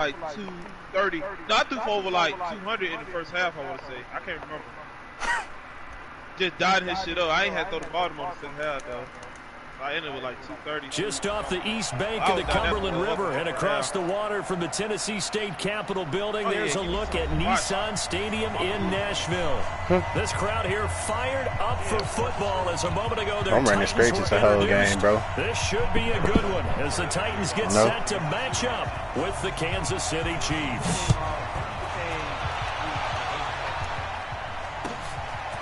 like 230. No, I threw for over like 200 in the first half, I want to say. I can't remember. Just died his shit up. I ain't had to throw the ball to him on the second half, though. I ended with like 230. Just off the east bank of the Cumberland River and across the water from the Tennessee State Capitol building, there's a look at Nissan Stadium in Nashville. This crowd here fired up for football as a moment ago their I'm running straight to the whole game, bro. This should be a good one as the Titans get set to match up with the Kansas City Chiefs.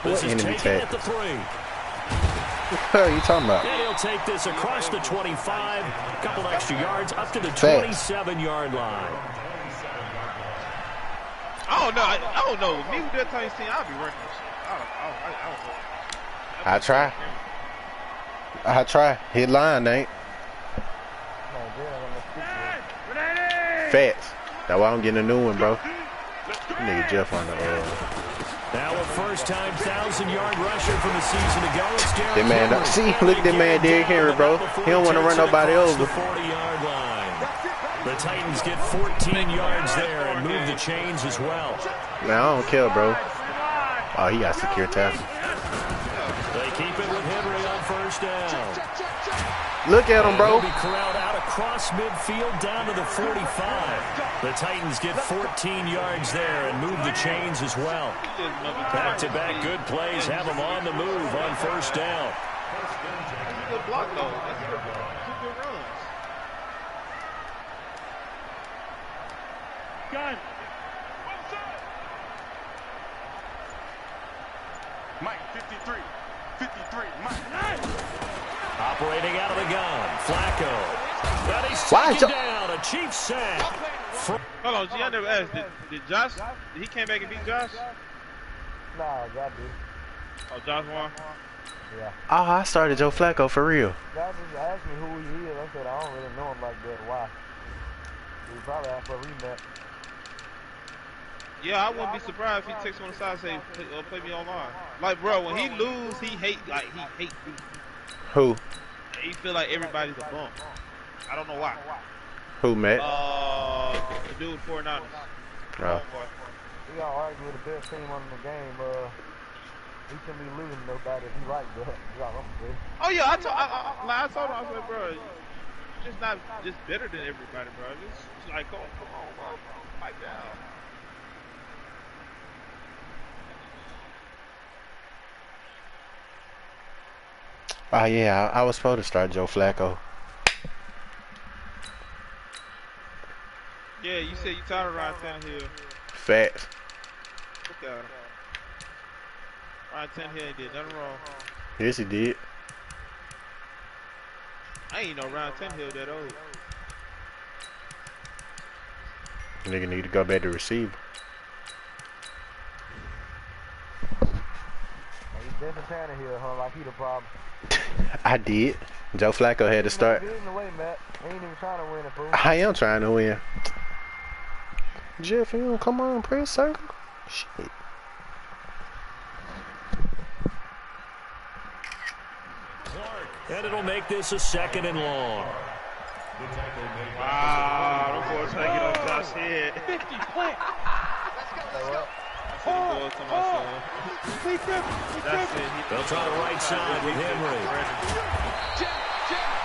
This is taken at the 3. What are you talking about? And he'll take this across the 25, a couple extra yards, up to the 27-yard line. I don't know. Me with that Titans team, I'll be running this shit. I try. Hit line, Nate. Facts. That's why I'm getting a new one, bro. Nigga Jeff on the Now a first-time 1,000-yard rusher from a season ago. That man, see, look at that man, Derrick Henry, bro. He don't want to run nobody over. The 40-yard line. The Titans get 14 yards there and move the chains as well. Man, I don't care, bro. Oh, he got secure tackle. They keep it with Henry on first down. Look at him, bro. He'll be corralled out across midfield down to the 45. The Titans get 14 yards there and move the chains as well. Back-to-back good plays have them on the move on first down. Good block, though. That's two good runs. Gun. Mike, 53. 53. Mike. Operating out of the gun, Flacco. But he's taken down, a Chiefs sack. Hold on, G, I never asked. Did Josh, he came back and beat Josh? Nah, Josh did. Oh, Josh won? Yeah. Oh, I started Joe Flacco for real. Josh just asked me who he is. I said, I don't really know him like that. Why? He probably asked for a rematch. Yeah, I wouldn't be surprised if he takes on the side and say, play me online. Like, bro, when he lose, he hates beating. Who? He feel like everybody's a bump. I don't know why. Who, Matt? The dude with 49ers. Oh. He got argued with the best team on the game. He shouldn't be losing nobody if he like that. Oh yeah, I told him, I said, bro, just not just better than everybody, bro. Just like, oh, come on, bro, like that. Oh, yeah, I was supposed to start Joe Flacco. Yeah, you said you tired of Ryan Tannehill. Facts. Look at him. Ryan Tannehill did nothing wrong. Yes, he did. I ain't know Ryan Tannehill that old. Nigga need to go back to receiver. He's different Tannehill, huh? Like he the problem. I did. Joe Flacco had to start. Get in the way, Matt. He ain't even trying to win it, fool. I am trying to win. Jeff, you don't come on, press circle. Shit. And it'll make this a 2nd and long. Wow, them boys trying to get on Josh's head. 50 point. They'll try the right side with Henry.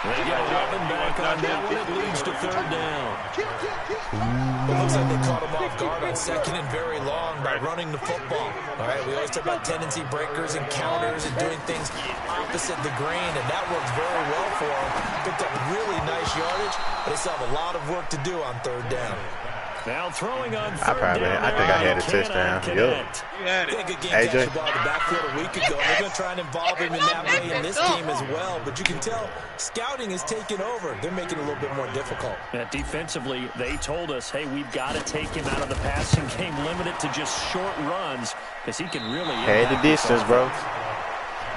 They get a running back on that one. It leads to 3rd down. It looks like they caught him off guard on 2nd and very long by running the football. All right, we always talk about tendency breakers and counters and doing things opposite the grain, and that worked very well for him. Picked up really nice yardage, but they still have a lot of work to do on 3rd down. Now throwing on 3rd down. I think I had a touchdown. You had it. Good game catch the ball in the backfield a week ago. They're going to try and involve him in that way in this game as well. But you can tell scouting is taking over. They're making it a little bit more difficult. Defensively, they told us, hey, we've got to take him out of the passing game, limit it to just short runs, because he can really... Had the distance, bro.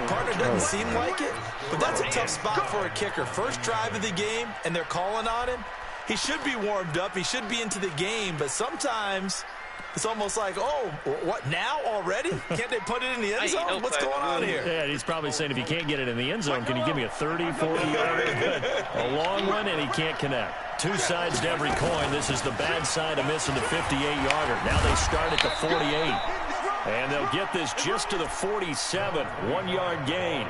Partner doesn't seem like it, but that's a tough spot for a kicker. First drive of the game, and they're calling on him. He should be warmed up. He should be into the game, but sometimes It's almost like, oh, what, now already? Can't they put it in the end zone? What's going on here? Yeah, he's probably saying if you can't get it in the end zone, can you give me a 30, 40-yarder? A long one, and he can't connect. Two sides to every coin. This is the bad side of missing the 58-yarder. Now they start at the 48. And they'll get this just to the 47. 1-yard gain.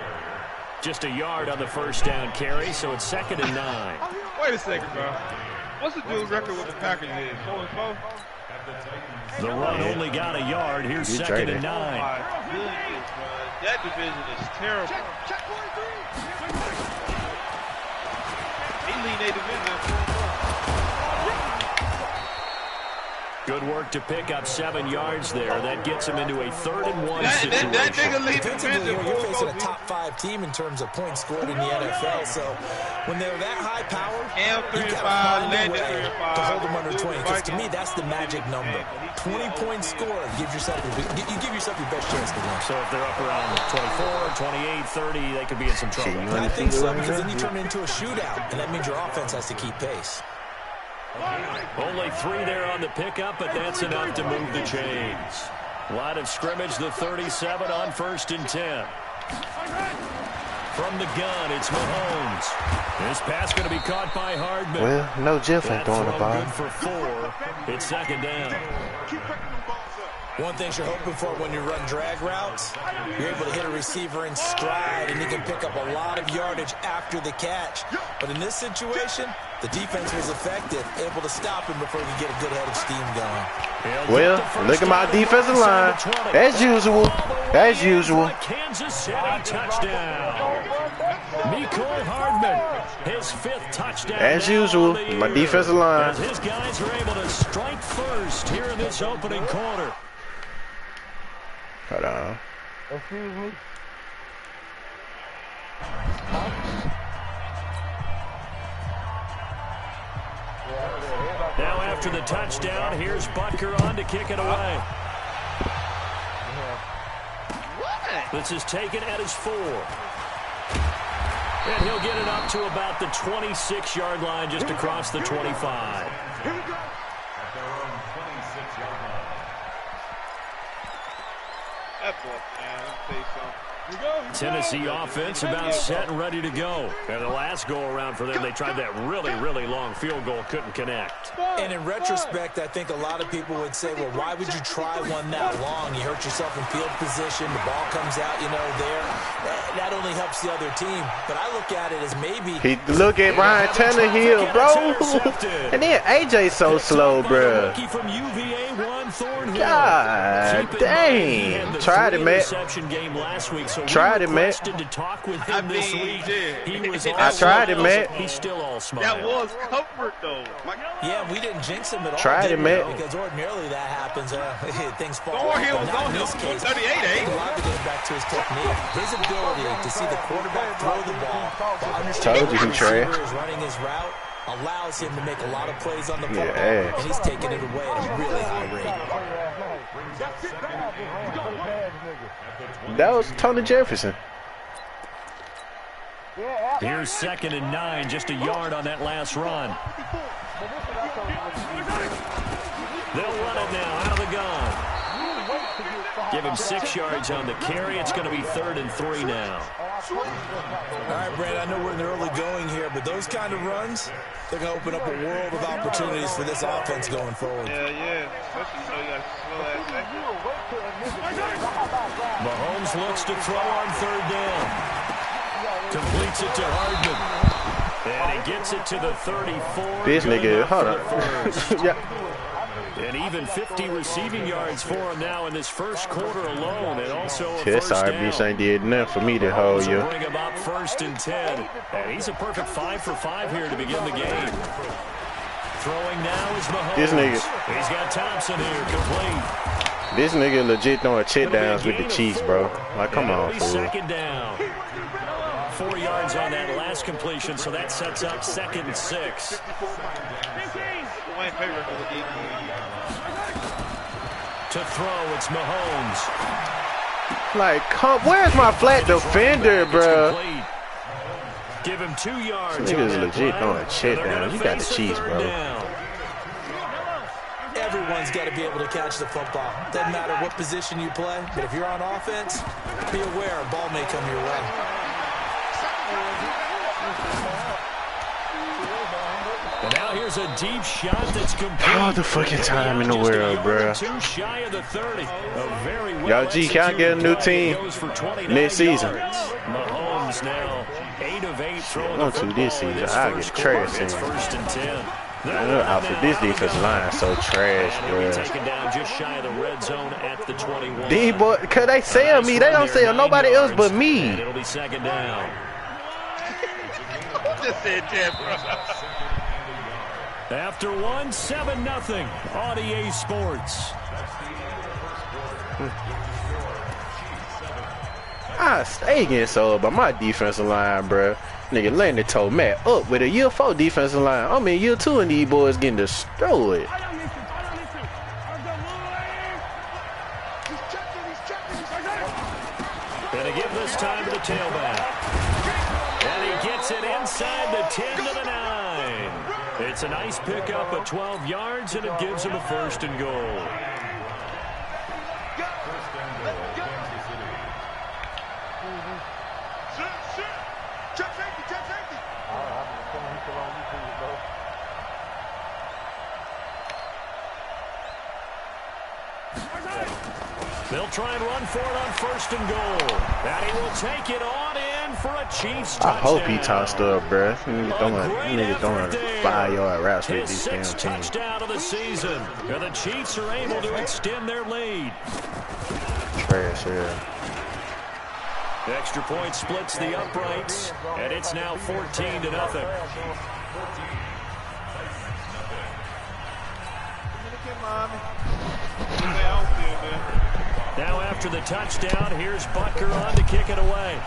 Just a yard on the first down carry, so it's 2nd and 9. Wait a second, bro. What's the dude's record with the Packers here? 4-4? The run only got a yard. Here's 2nd and 9. Oh my goodness, bro. That division is terrible. He lead their division. Good work to pick up 7 yards there. That gets him into a 3rd and 1 situation. That nigga lead the Defensively, division. you're facing a top 5 team in terms of points scored in the NFL. So when they're that high powered, you got to find a way to hold them under 20. Because to me, that's the magic number. 20 points scored gives yourself you give yourself your best chance to win. So if they're up around 24, 28, 30, they could be in some trouble. I think so, because then you turn it into a shootout, and that means your offense has to keep pace. Only 3 there on the pickup, but that's enough to move the chains. Line of scrimmage, the 37 on 1st and 10. From the gun, it's Mahomes. This pass going to be caught by Hardman. Well, no Jeff ain't throwing the ball. Good for 4. It's 2nd down. One thing you're hoping for when you run drag routes, you're able to hit a receiver in stride, and you can pick up a lot of yardage after the catch. But in this situation, the defense was effective, able to stop him before he could get a good head of steam going. Well, look at my defensive line. As usual. As usual. Kansas City touchdown. Mecole Hardman, his 5th touchdown. As usual, my defensive line. As his guys are able to strike first here in this opening quarter. Hold on. Excuse me. Now after the touchdown, here's Butker on to kick it away. This is taken at his 4. And he'll get it up to about the 26-yard line just across the 25. Tennessee offense about set and ready to go. And the last go-around for them, they tried that really, really long field goal, couldn't connect. And in retrospect, I think a lot of people would say, well, why would you try one that long? You hurt yourself in field position, the ball comes out, you know, there. That only helps the other team. But I look at it as maybe... Look at Ryan Tannehill, bro. And then AJ so slow, bro. God dang. Tried it, man. Tried it, man. I tried it, man. He's still all smart. That was comfort, though. Yeah, we didn't jinx him at all. Tried it, man. Because ordinarily that happens. Things fall Thornhill was out. on In him. this case, 38, a lot of it goes back to his technique. His ability to see the quarterback throw the ball, to understand Told you he the receiver trash. is running his route, allows him to make a lot of plays on the football, Yeah. and he's taking it away at a really high rate. That was Tony Jefferson. Here's 2nd and 9, just a yard on that last run. They'll run it now out of the gun. Give him 6 yards on the carry. It's going to be 3rd and 3 now. All right, Brad, I know we're in the early going here, but those kind of runs, they're going to open up a world of opportunities for this offense going forward. Yeah. Especially you got slow ass back. Mahomes looks to throw on 3rd down. Completes it to Hardman. And he gets it to the 34. This nigga, hold on. Yeah. And even 50 receiving yards for him now in this first quarter alone. And also a This first down. RB ain't did nothing for me to hold you. Bring him up 1st and 10. And he's a perfect 5 for 5 here to begin the game. Throwing now is Mahomes. This nigga. He's got Thompson here, complete. This nigga legit throwing check downs with the Chiefs, bro. Like, come on, fool. 2nd down. 4 yards on that last completion, so that sets up 2nd and 6. To throw, it's Mahomes. Like, where's my flat defender, bro? Give him 2 yards. Niggas legit throwing check downs. You got the Chiefs, bro. Yeah, Everyone's got to be able to catch the football. Doesn't matter what position you play, but if you're on offense, be aware a ball may come your way. And now here's a deep shot that's complete. All the fucking time in the world, bro. Too shy of the 30. Y'all G can't get a new team next season. Mahomes now 8 of 8 throwing On to this season, I get trash in. First and 10. Outfit this defensive line so trash, bro. Taken down just shy of the red zone at the 21. D boy, cause they sell me, they don't sell nobody else but me. And it'll be second down. Just said that, bro. After 1, 7-0 on EA Sports. I stay getting sold by my defensive line, bro. Nigga Landry told Matt up with a year 4 defensive line. I'm in year 2 and these boys getting destroyed. Gonna give this time to the tailback. And he gets it inside the 10 to the 9. It's a nice pickup of 12 yards, and it gives him a first and goal. They'll try and run for it on first and goal. And he will take it on in for a Chiefs touchdown. I hope he tossed up, bro. Nigga throwing 5-yard routes with these damn teams. Touchdown of the season. And the Chiefs are able to extend their lead. Trash here. The extra point splits the uprights, and it's now 14-0. Now after the touchdown, here's Butker on to kick it away.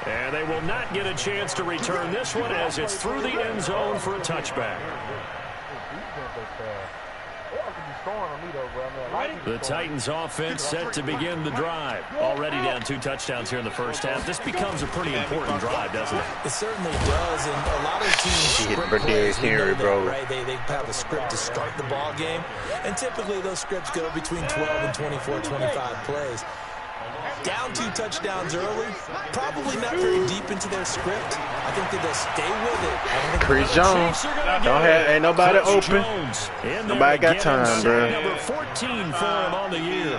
And they will not get a chance to return this one as it's through the end zone for a touchback. The Titans offense set to begin the drive. Already down 2 touchdowns here in the first half. This becomes a pretty important drive, doesn't it? It certainly does, and a lot of teams script plays, Henry, bro. Right? They have a script to start the ball game, and typically those scripts go between 12 and 24, 25 plays. Down 2 touchdowns early, probably not very deep into their script. I think that they'll stay with it. Chris Jones, ain't nobody open. Nobody got time, bro. Number 14 for him on the year.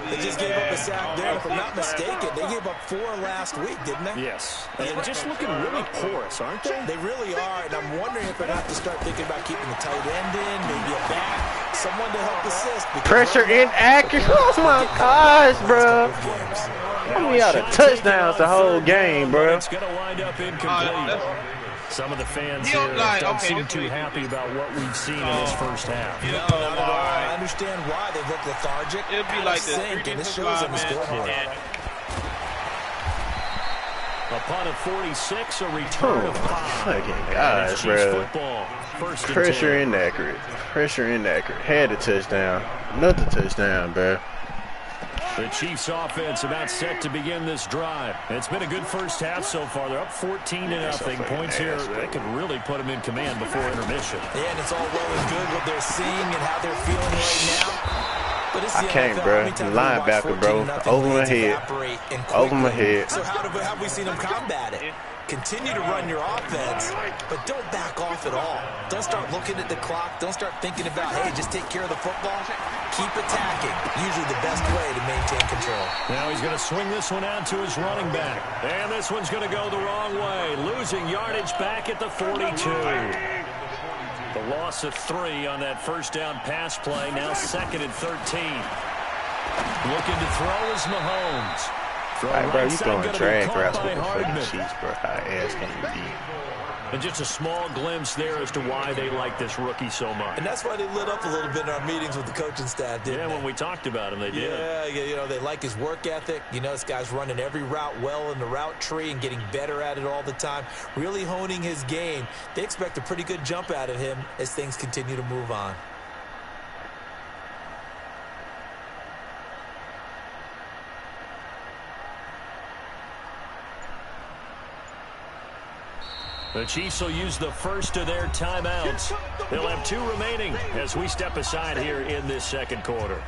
They just gave up a sack there. If I'm not mistaken, they gave up 4 last week, didn't they? Yes. And just looking really porous, aren't they? They really are, and I'm wondering if they're going to have to start thinking about keeping the tight end in, maybe a back, someone to help assist. Pressure inaccurate. Oh my gosh, bro. We out of touchdowns the whole game, bro. It's going to wind up incomplete. Some of the fans here don't seem too happy about what we've seen in this first half. No, not at all. I understand why they look lethargic. It'll be like this. And this shows on the scoreboard. A punt of 46, a return of 5. Fucking gosh, bro. Pressure inaccurate. Pressure inaccurate. Had a touchdown. Another touchdown, bro. The Chiefs offense about set to begin this drive. It's been a good first half so far. They're up 14-0. Points here, they could really put them in command before intermission. Yeah, and it's all well and good what they're seeing and how they're feeling right now. But it's I can't, bro. Linebacker, bro. Over my head. Over my head. So how have we seen them combat it? Continue to run your offense, but don't back off at all. Don't start looking at the clock. Don't start thinking about, hey, just take care of the football. Keep attacking. Usually the best way to maintain control. Now he's going to swing this one out to his running back. And this one's going to go the wrong way. Losing yardage back at the 42. The loss of 3 on that first down pass play. Now 2nd and 13. Looking to throw is Mahomes. Right, bro, you throwing drag routes with the fucking Chiefs, bro. How ass can you be? And just a small glimpse there as to why they like this rookie so much. And that's why they lit up a little bit in our meetings with the coaching staff, didn't they? Yeah, when we talked about him, they did. Yeah, you know, they like his work ethic. You know, this guy's running every route well in the route tree and getting better at it all the time, really honing his game. They expect a pretty good jump out of him as things continue to move on. The Chiefs will use the first of their timeouts. They'll have 2 remaining as we step aside here in this second quarter.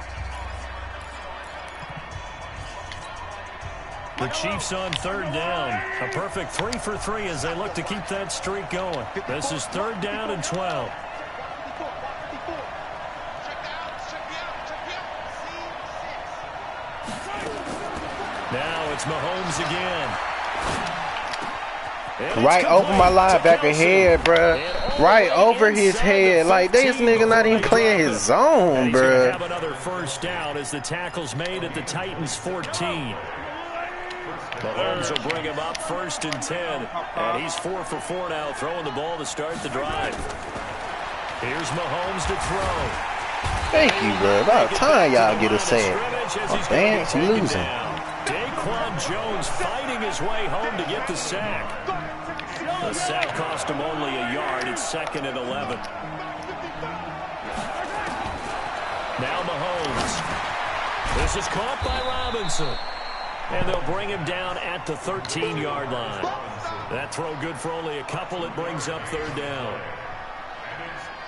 The Chiefs on 3rd down. A perfect 3 for 3 as they look to keep that streak going. This is 3rd down and 12. Now it's Mahomes again. Right over my linebacker head, bruh. Right over his head. Like, this nigga not even playing his zone, bruh. Have another first down as the tackle's made at the Titans 14. Mahomes will bring him up 1st and 10. And he's 4 for 4 now, throwing the ball to start the drive. Here's Mahomes to throw. Thank you, bro. About time y'all get a sack. Oh, damn, he's losing. Daquan Jones fighting his way home to get the sack. The sack cost him only a yard. It's 2nd and 11. Now Mahomes. This is caught by Robinson. And they'll bring him down at the 13-yard line. That throw good for only a couple. It brings up 3rd down.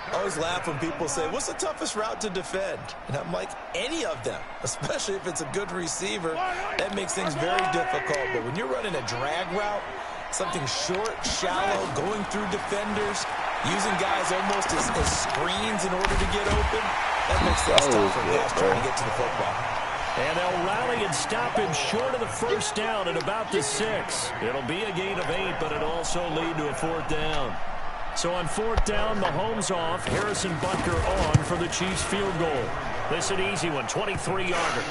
I always laugh when people say, what's the toughest route to defend? And I'm like, any of them, especially if it's a good receiver. That makes things very difficult. But when you're running a drag route, something short, shallow, going through defenders, using guys almost as screens in order to get open, that makes things tough for guys trying to get to the football. And they'll rally and stop him short of the first down at about the 6. It'll be a gain of 8, but it'll also lead to a 4th down. So on 4th down, Mahomes off, Harrison Butker on for the Chiefs field goal. This an easy one, 23-yarder.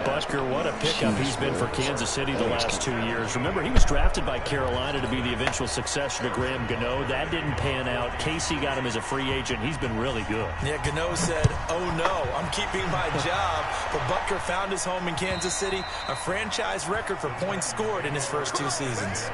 Butker, what a pickup he's been for Kansas City the last 2 years. Remember, he was drafted by Carolina to be the eventual successor to Graham Gano. That didn't pan out. Casey got him as a free agent. He's been really good. Yeah, Gano said, oh no, I'm keeping my job. But Butker found his home in Kansas City, a franchise record for points scored in his first 2 seasons.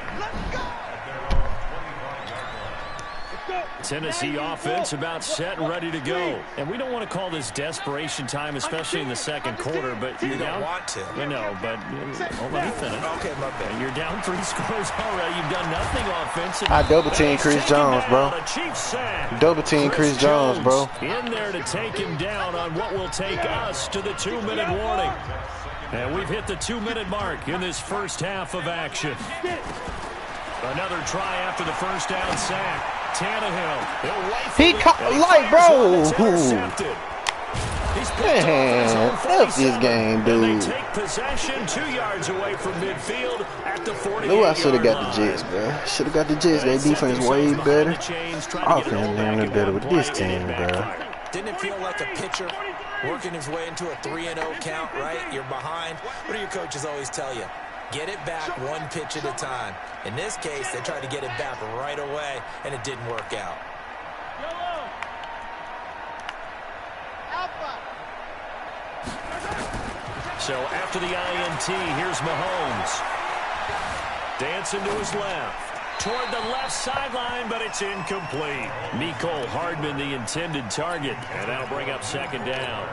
Tennessee offense about set and ready to go. And we don't want to call this desperation time, especially in the second quarter, but you're down. You don't want to. I know, but let me finish. Okay, my bad. You're down 3 scores already. You've done nothing offensive. I double team Chris Jones, bro. Double team Chris Jones, bro. In there to take him down on what will take us to the 2-minute warning. And we've hit the 2-minute mark in this first half of action. Another try after the first down sack. Tannehill. He caught, like, bro. Man, F this game, dude. They take possession 2 yards away from midfield at the 48-yard line. I should have got the Jets, bro. Should have got the Jets. Their defense way better. Offense damn better with this team, bro. Didn't it feel like a pitcher working his way into a 3-0 count, right? You're behind. What do your coaches always tell you? Get it back 1 pitch at a time. In this case, they tried to get it back right away, and it didn't work out. So after the INT, here's Mahomes. Dancing to his left. Toward the left sideline, but it's incomplete. Mecole Hardman, the intended target, and that'll bring up 2nd down.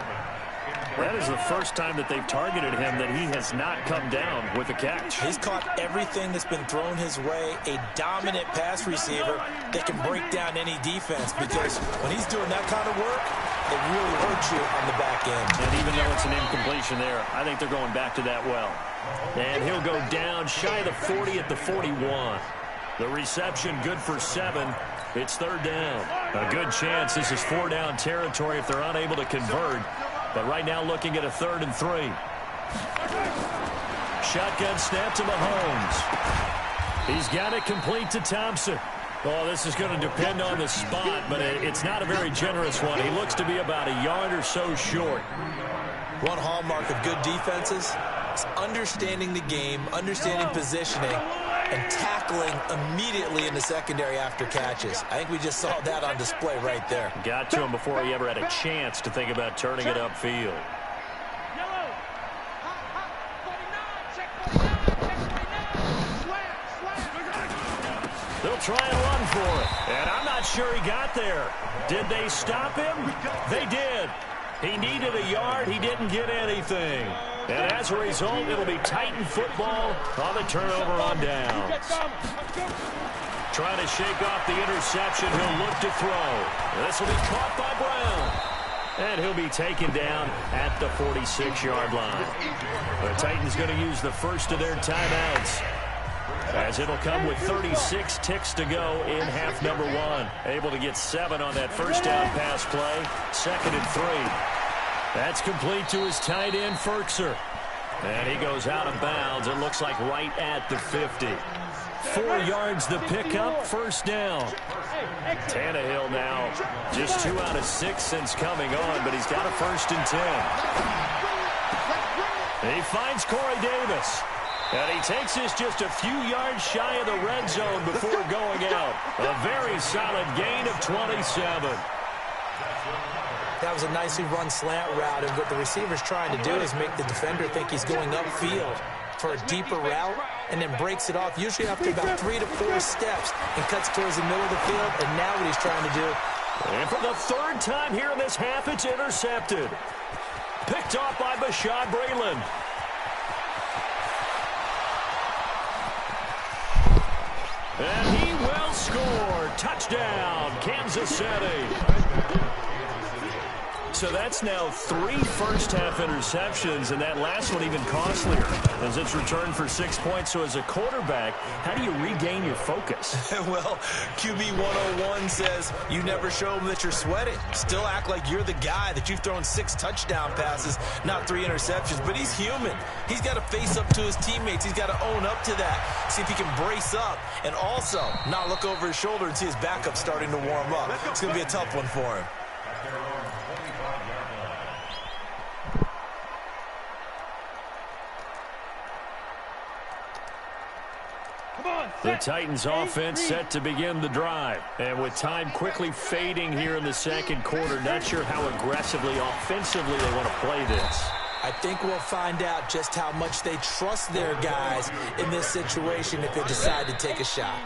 That is the first time that they've targeted him that he has not come down with a catch. He's caught everything that's been thrown his way. A dominant pass receiver that can break down any defense, because when he's doing that kind of work, it really hurts you on the back end. And even though it's an incompletion there, I think they're going back to that well. And he'll go down shy of the 40 at the 41. The reception good for 7. It's 3rd down. A good chance this is 4-down territory if they're unable to convert. But right now looking at a 3rd and 3. Shotgun snap to Mahomes. He's got it complete to Thompson. Oh, this is going to depend on the spot, but it's not a very generous one. He looks to be about a yard or so short. One hallmark of good defenses is understanding the game, understanding positioning, and tackling immediately in the secondary after catches. I think we just saw that on display right there. Got to him before he ever had a chance to think about turning it upfield. They'll try and run for it. And I'm not sure he got there. Did they stop him? They did. He needed a yard. He didn't get anything. And as a result, it'll be Titan football on the turnover on downs. Trying to shake off the interception. He'll look to throw. This will be caught by Brown. And he'll be taken down at the 46-yard line. The Titans going to use the first of their timeouts, as it'll come with 36 ticks to go in half number 1. Able to get 7 on that first down pass play. 2nd and 3. That's complete to his tight end, Firkser. And he goes out of bounds. It looks like right at the 50. 4 yards the pickup, first down. Tannehill now just 2 out of 6 since coming on, but he's got a 1st and 10. He finds Corey Davis. And he takes this just a few yards shy of the red zone before going out. A very solid gain of 27. That was a nicely run slant route, and what the receiver's trying to do is make the defender think he's going upfield for a deeper route, and then breaks it off, usually after about 3 to 4 steps, and cuts towards the middle of the field, and now what he's trying to do. And for the 3rd time here in this half, it's intercepted. Picked off by Bashaud Breeland. And he will score. Touchdown, Kansas City. So that's now 3 first-half interceptions, and that last one even costlier as it's returned for 6 points. So as a quarterback, how do you regain your focus? Well, QB 101 says you never show them that you're sweating. Still act like you're the guy, that you've thrown 6 touchdown passes, not 3 interceptions. But he's human. He's got to face up to his teammates. He's got to own up to that, see if he can brace up, and also not look over his shoulder and see his backup starting to warm up. It's going to be a tough one for him. The Titans offense set to begin the drive. And with time quickly fading here in the 2nd quarter, not sure how aggressively, offensively they want to play this. I think we'll find out just how much they trust their guys in this situation if they decide to take a shot.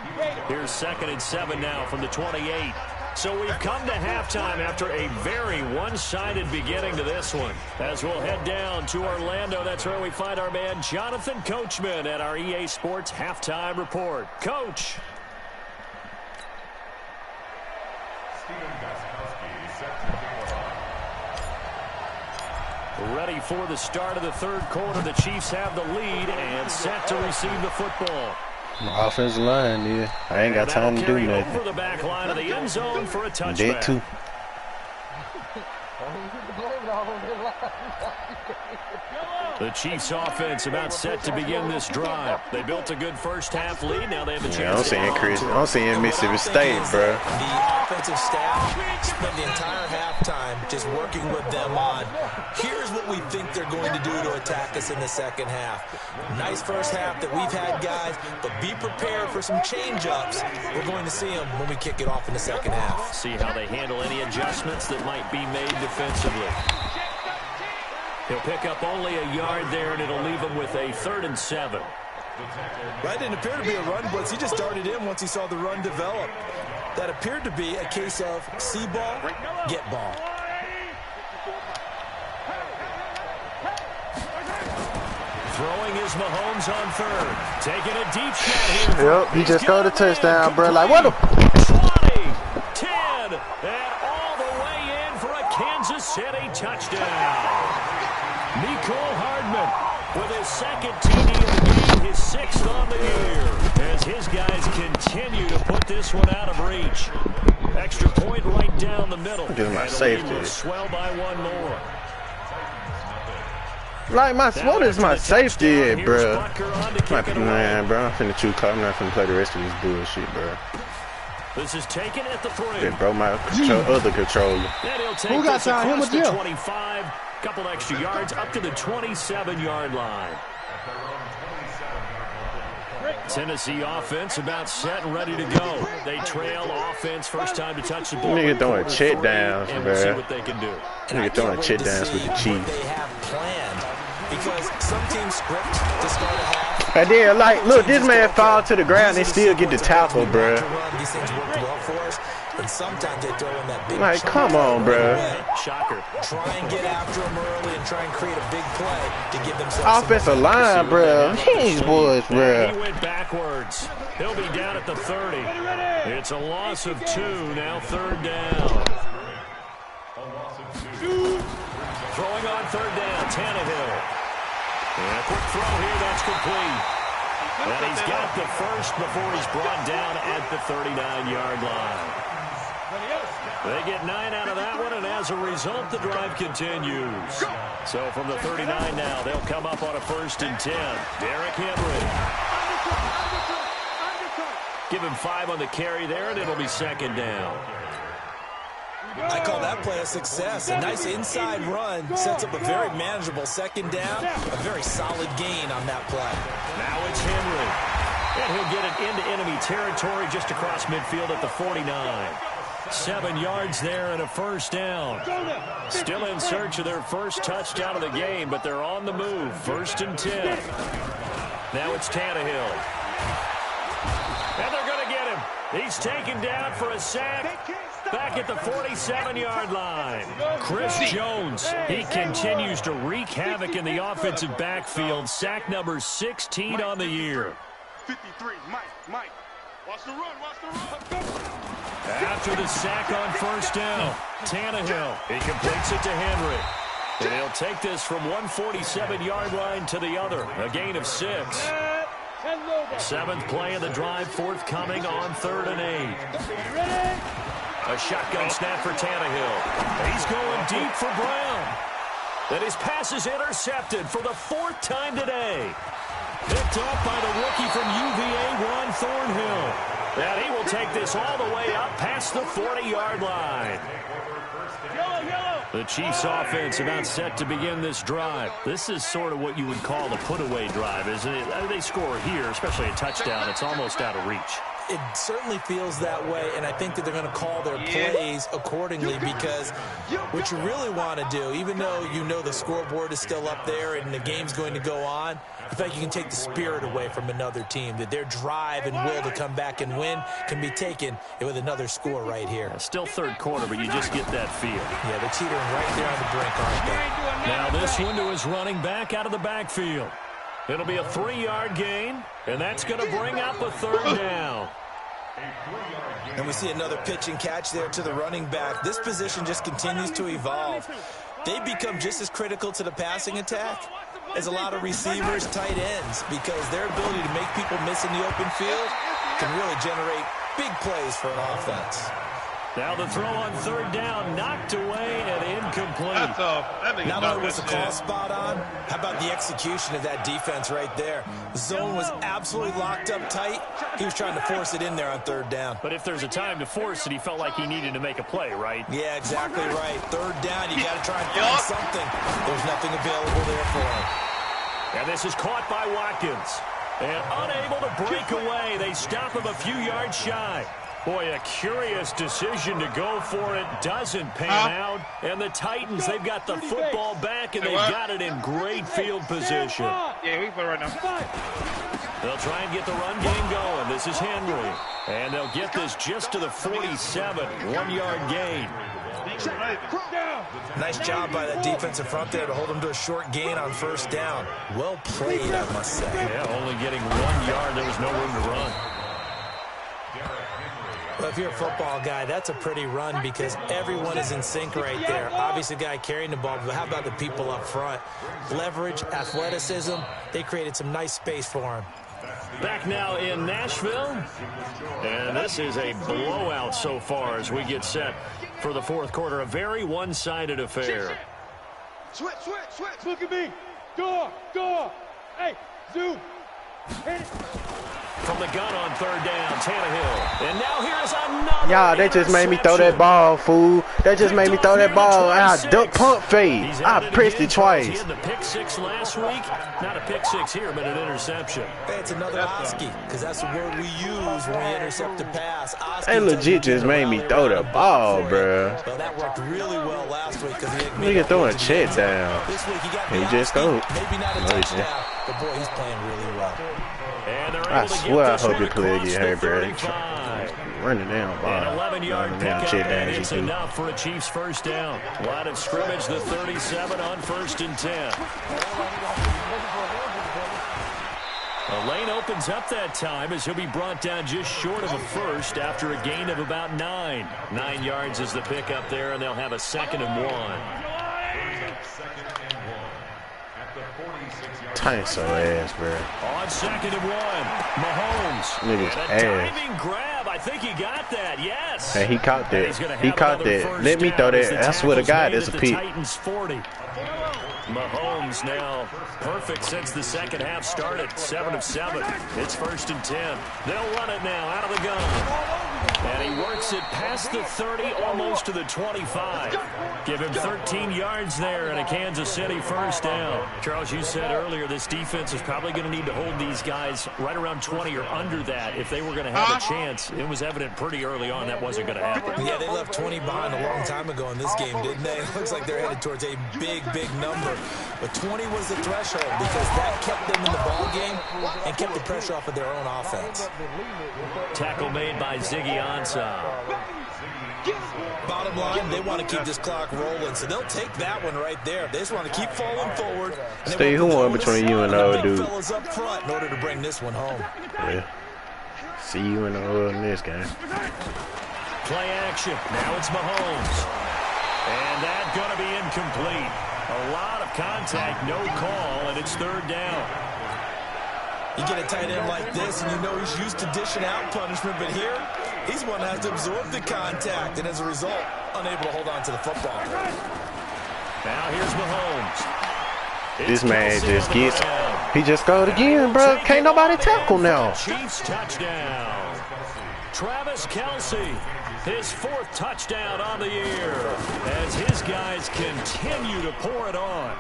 Here's 2nd and 7 now from the 28. So we've come to halftime after a very one-sided beginning to this one. As we'll head down to Orlando, that's where we find our man Jonathan Coachman at our EA Sports Halftime Report. Coach. Ready for the start of the 3rd quarter. The Chiefs have the lead and set to receive the football. My offensive line, yeah. I ain't got time to do nothing. Over the back line of the end zone for a touchback. Dead too. The Chiefs offense about set to begin this drive. They built a good first-half lead. Now they have a chance. I'm seeing Mississippi State, bro. The offensive staff spent the entire halftime just working with them on, here's what we think they're going to do to attack us in the 2nd half. Nice first half that we've had, guys, but be prepared for some change-ups. We're going to see them when we kick it off in the 2nd half. See how they handle any adjustments that might be made defensively. He'll pick up only a yard there, and it'll leave him with a 3rd and 7. That didn't appear to be a run blitz. He just darted in once he saw the run develop. That appeared to be a case of see ball, get ball. Throwing is Mahomes on 3rd. Taking a deep shot here. Yep, he just scored a touchdown, bro. Like, what the? 20, 10, and all the way in for a Kansas City touchdown. Mecole Hardman with his 2nd TD of the game, his 6th on the year, as his guys continue to put this one out of reach. Extra point right down the middle. Give my safety. Swell by 1 more. Like, what is my safety at, bro? Man, bro, I'm finna chew call. I'm not finna play the rest of this bullshit, bro. This is taken at the 3. They broke my other controller. Who got time? Him or Jill? 25, couple extra yards up to the 27-yard line. Tennessee offense about set and ready to go. They trail offense, first time to touch the ball. Nigga throwing check downs, and bro. we'll see what they can do. Nigga throwing check downs with the Chiefs. They have planned because some teams script to start a half. And then, like, look, this man fall to the ground and still get the tackle, bro. These things work well for us, and sometimes they throw in that big. Like, come on, bro. Shocker. Try and get after them early and try and create a big play to give themselves. Offensive line, bro. These boys, bro. He went backwards. He'll be down at the 30. It's a loss of 2. Now 3rd down. Throwing on 3rd down, Tannehill. And a quick throw here, that's complete. And he's got the first before he's brought down at the 39-yard line. They get 9 out of that one, and as a result, the drive continues. So from the 39 now, they'll come up on a 1st and 10. Derrick Henry. Give him 5 on the carry there, and it'll be 2nd down. I call that play a success. A nice inside run sets up a very manageable 2nd down. A very solid gain on that play. Now it's Henry. And he'll get it into enemy territory just across midfield at the 49. 7 yards there and a 1st down. Still in search of their first touchdown of the game, but they're on the move. 1st and 10. Now it's Tannehill. And they're going to get him. He's taken down for a sack. Back at the 47-yard line. Chris Jones, he continues to wreak havoc in the offensive backfield. Sack number 16 on the year. 53, Mike. Watch the run. After the sack on 1st down, Tannehill, he completes it to Henry. And he'll take this from 147-yard line to the other, a gain of 6. 7th play of the drive, forthcoming on 3rd and 8. A shotgun snap for Tannehill. He's going deep for Brown. And his pass is intercepted for the 4th time today. Picked up by the rookie from UVA, Juan Thornhill. And he will take this all the way up past the 40-yard line. The Chiefs offense about set to begin this drive. This is sort of what you would call the put-away drive, isn't it? They score here, especially a touchdown. It's almost out of reach. It certainly feels that way, and I think that they're going to call their plays accordingly, because what you really want to do, even though you know the scoreboard is still up there and the game's going to go on, I feel like you can take the spirit away from another team, that their drive and will to come back and win can be taken with another score right here. Still 3rd quarter, but you just get that feel. Yeah, they're teetering right there on the brink, aren't they? Now this one to his running back out of the backfield. It'll be a 3-yard gain, and that's going to bring up a 3rd down. And we see another pitch and catch there to the running back. This position just continues to evolve. They become just as critical to the passing attack as a lot of receivers, tight ends, because their ability to make people miss in the open field can really generate big plays for an offense. Now the throw on 3rd down, knocked away and incomplete. Not only was the call spot on, how about the execution of that defense right there? The zone was absolutely locked up tight. He was trying to force it in there on 3rd down. But if there's a time to force it, he felt like he needed to make a play, right? Yeah, exactly right. 3rd down, you got to try and find something. There's nothing available there for him. And this is caught by Watkins. And unable to break away, they stop him a few yards shy. Boy, a curious decision to go for it. Doesn't pan out. And the Titans, they've got the football back, and they've got it in great field position. Yeah, we can play right now. They'll try and get the run game going. This is Henry. And they'll get this just to the 47. 1-yard gain. Nice job by that defensive front there to hold them to a short gain on 1st down. Well played, I must say. Yeah, only getting 1 yard. There was no room to run. Well, if you're a football guy, that's a pretty run because everyone is in sync right there. Obviously, the guy carrying the ball, but how about the people up front? Leverage, athleticism, they created some nice space for him. Back now in Nashville, and this is a blowout so far as we get set for the 4th quarter. A very one-sided affair. Switch. Look at me. Door. Hey, zoom. Hit it. from the gun on third down, Tannehill. And now here's another. Y'all, that just made me throw that ball, fool. That just made me throw that ball. I duck pump fade. I pressed it twice. He had the pick six last week. Not a pick six here, but an interception. It's another Oski, because that's the word we use when we intercept a pass. They legit just made me throw the ball, bro. Well, that worked really well last week because he Nigga throwing a check down. This week he got He just threw. Maybe not a touchdown, but boy, he's playing really well. And they're I able to swear I get this hope one the player across get hurt, the bro. 35. Running down, ball. An 11-yard Running down, pickup, check down and as it's you do. enough for a Chiefs first down. Line of scrimmage, the 37 on 1st and 10. A lane opens up that time as he'll be brought down just short of a first after a gain of about 9. 9 yards is the pickup there, and they'll have a 2nd and 1. Tight so ass, bro. On 2nd and 1, Mahomes. Niggas And a ass. diving grab. I think he got that. Yes. And he caught And he's that. gonna He have caught another that. first Let me down throw as that. the I swear to tackle's God, made that's a at the pick. Titans 40. Mahomes now perfect since the second half started. 7 of 7. It's 1st and 10. They'll run it now out of the gun. And he works it past the 30, almost to the 25. Give him 13 yards there and a Kansas City first down. Charles, you said earlier this defense is probably going to need to hold these guys right around 20 or under that if they were going to have a chance. It was evident pretty early on that wasn't going to happen. Yeah, they left 20 behind a long time ago in this game, didn't they? It looks like they're headed towards a big, big number. But 20 was the threshold because that kept them in the ball game and kept the pressure off of their own offense. Tackle made by Ziggy Ansah. Bottom line, they want to keep this clock rolling, so they'll take that one right there. They just want to keep falling forward. Steve, who won between you and the old dude? Fellas up front in order to bring this one home. Yeah. See you in this game. Play action. Now it's Mahomes. And that's going to be incomplete. A lot of contact, no call, and it's 3rd down. You get a tight end like this, and you know he's used to dishing out punishment, but here, he's one that has to absorb the contact, and as a result, unable to hold on to the football. Now here's Mahomes. This man just gets, he just scored again, bro. Can't nobody tackle now. Chiefs touchdown. Travis Kelce, his 4th touchdown on the year as his guys continue to pour it on.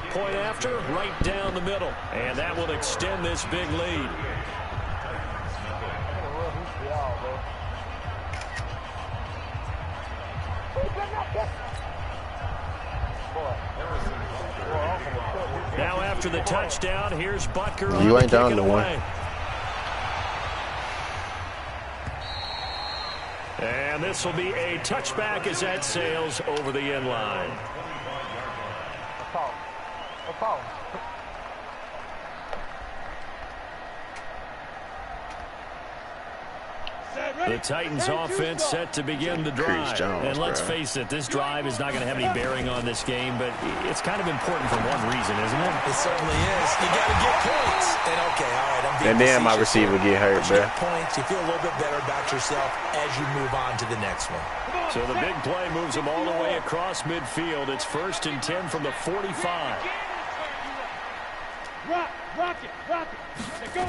Point after, right down the middle, and that will extend this big lead. Now after the touchdown, here's Butker. You ain't down to to one. And this will be a touchback as that sails over the end line. The Titans offense set to begin the drive. Jones, and let's bro. face it, this drive is not going to have any bearing on this game, but it's kind of important for one reason, isn't it? It certainly is. You got to get points. And okay, all right, I'm being And then my facetious receiver here. get hurt, But bro. you get points, you feel a little bit better about yourself as you move on to the next one. So the big play moves them all the way across midfield. It's 1st and 10 from the 45. Rock it. Let's go.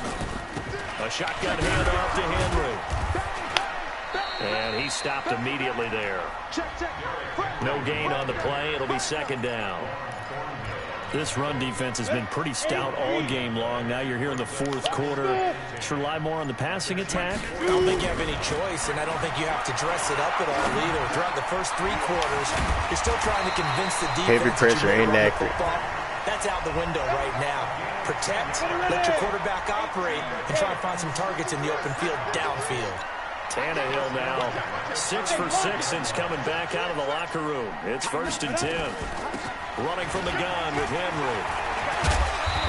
A shotgun handoff to Henry. And he stopped immediately there. No gain on the play. It'll be 2nd down. This run defense has been pretty stout all game long. Now you're here in the 4th quarter. Should rely more on the passing attack. I don't think you have any choice, and I don't think you have to dress it up at all either. Throughout the first 3 quarters, you're still trying to convince the defense. Heavy pressure, that you can run the inaccurate. football. That's out the window right now. Protect, let your quarterback operate, and try and find some targets in the open field downfield. Tannehill now 6 for 6 since coming back out of the locker room. It's 1st and 10. Running from the gun with Henry.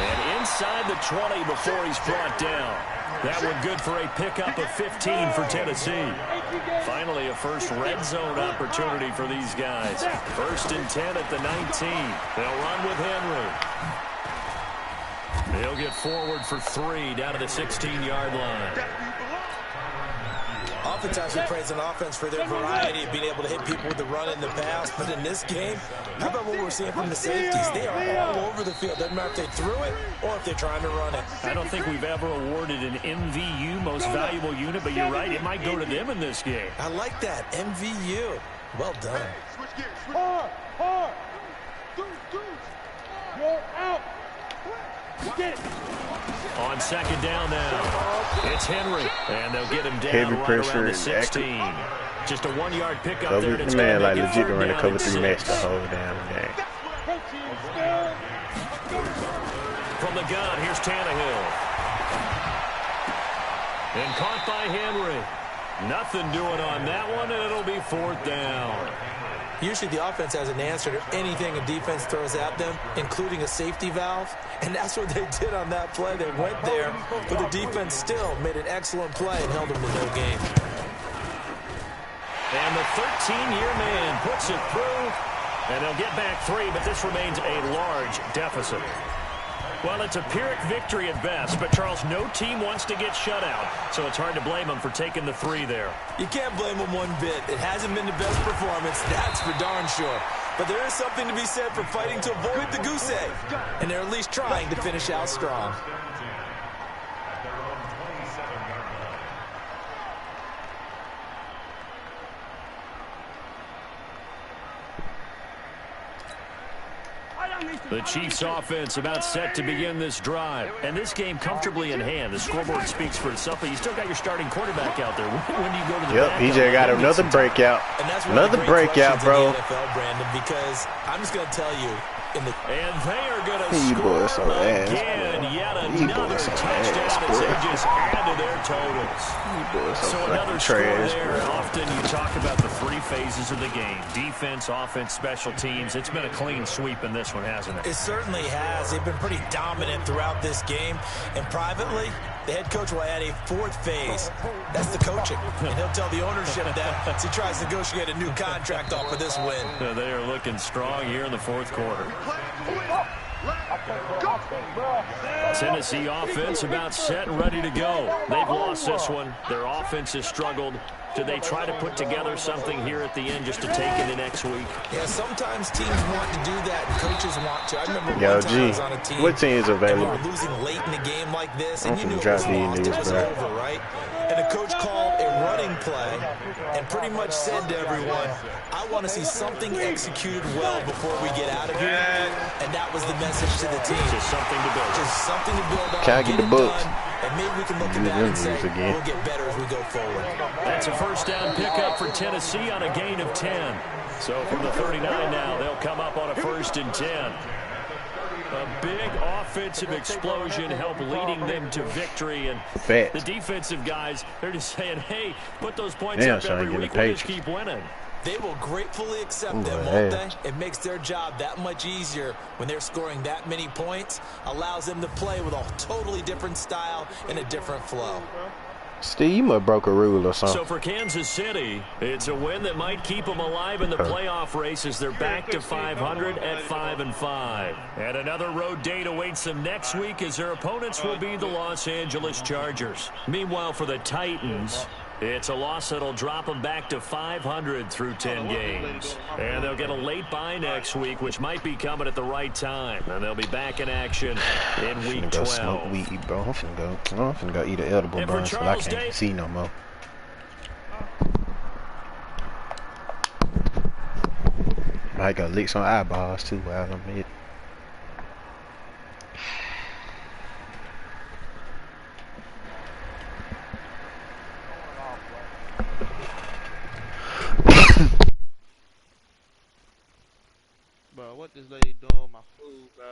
And inside the 20 before he's brought down. That one good for a pickup of 15 for Tennessee. Finally, a first red zone opportunity for these guys. 1st and 10 at the 19. They'll run with Henry. They'll get forward for 3 down to the 16-yard line. Oftentimes we praise an offense for their variety of being able to hit people with the run and the pass, but in this game, how about what we're seeing from the safeties? They are all over the field. Doesn't matter if they threw it or if they're trying to run it. I don't think we've ever awarded an MVU, most valuable unit, but you're right, it might go to them in this game. I like that, MVU. Well done. Hard. You're out. Get it. On second down now, it's Henry, and they'll get him down Heavy right pressure around the and 16. Just a 1-yard pickup Cover, there, and it's man, going like to make it legit third run a down cover at 3 match 6. the whole damn game. From the gun, here's Tannehill. And caught by Henry. Nothing doing on that one, and it'll be 4th down. Usually the offense has an answer to anything a defense throws at them, including a safety valve, and that's what they did on that play. They went there, but the defense still made an excellent play and held them to no gain. And the 13-year man puts it through, and they'll get back 3, but this remains a large deficit. Well, it's a Pyrrhic victory at best, but, Charles, no team wants to get shut out, so it's hard to blame them for taking the 3 there. You can't blame them one bit. It hasn't been the best performance, that's for darn sure. But there is something to be said for fighting to avoid the goose egg, and they're at least trying to finish out strong. The Chiefs offense about set to begin this drive. And this game comfortably in hand. The scoreboard speaks for itself, but you still got your starting quarterback out there. When do you go to the Yep, he just got another breakout. Another breakout, bro. In the NFL, Brandon, because I'm just going to tell you, and they are going to score again. Yet another touchdown as they just add to their totals. So another score there. Often you talk about the 3 phases of the game. Defense, offense, special teams. It's been a clean sweep in this one, hasn't it? It certainly has. They've been pretty dominant throughout this game. And privately, the head coach will add a 4th phase. That's the coaching. And he'll tell the ownership that as he tries to negotiate a new contract off of this win. They are looking strong here in the 4th quarter. Tennessee offense about set and ready to go. They've lost this one. Their offense has struggled. Do they try to put together something here at the end just to take into next week? Yeah, sometimes teams want to do that and coaches want to. I remember one time I was on a team. What team is available? And we were losing late in the game like this, and you knew it was lost, it was over, right? And the coach called a running play and pretty much said to everyone, I want to see something executed well before we get out of here. And that was the message to the team. Just something to build. Just something to build on. Can I get the books? And maybe we can look at that and say, we'll get better as we go forward. That's a first down pickup for Tennessee on a gain of 10. So from the 39 now, they'll come up on a 1st and 10. A big offensive explosion helped leading them to victory. And the defensive guys, they're just saying, hey, put those points up every week. We'll just keep winning. They will gratefully accept them, won't they? It makes their job that much easier when they're scoring that many points. Allows them to play with a totally different style and a different flow. Steve, you must broke a rule or something. So for Kansas City, it's a win that might keep them alive in the playoff race as they're back to 500 at 5-5. And another road date awaits them next week as their opponents will be the Los Angeles Chargers. Meanwhile, for the Titans, it's a loss that'll drop them back to 500 through 10 games. And they'll get a late bye next week, which might be coming at the right time. And they'll be back in action in week 12. Smoke weed, bro. I'm finna go eat an edible, bro, so I can't see no more. I gotta lick some eyeballs too while I'm here. Bro, what this lady doing with my food, bro?